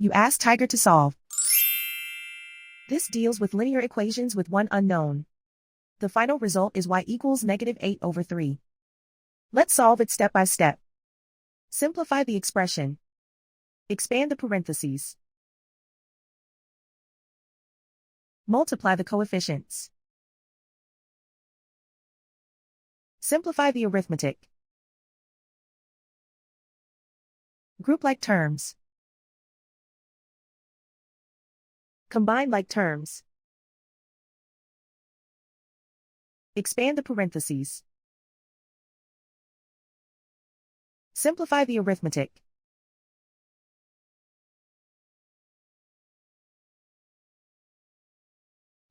You ask Tiger to solve. This deals with linear equations with one unknown. The final result is y equals -8/3. Let's solve it step by step. Simplify the expression. Expand the parentheses. Multiply the coefficients. Simplify the arithmetic. Group like terms. Combine like terms. Expand the parentheses. Simplify the arithmetic.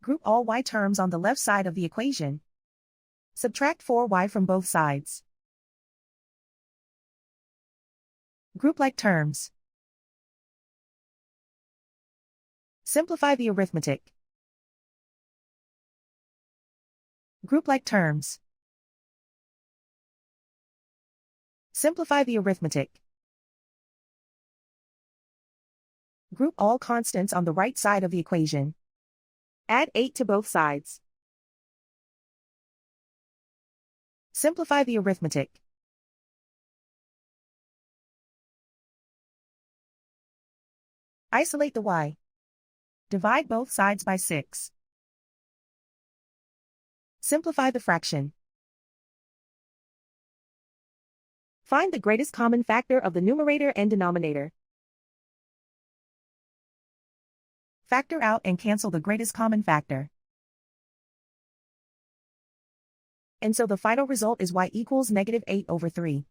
Group all y terms on the left side of the equation. Subtract 4y from both sides. Group like terms. Simplify the arithmetic. Group like terms. Simplify the arithmetic. Group all constants on the right side of the equation. Add 8 to both sides. Simplify the arithmetic. Isolate the y. Divide both sides by 6. Simplify the fraction. Find the greatest common factor of the numerator and denominator. Factor out and cancel the greatest common factor. And so the final result is y equals -8/3.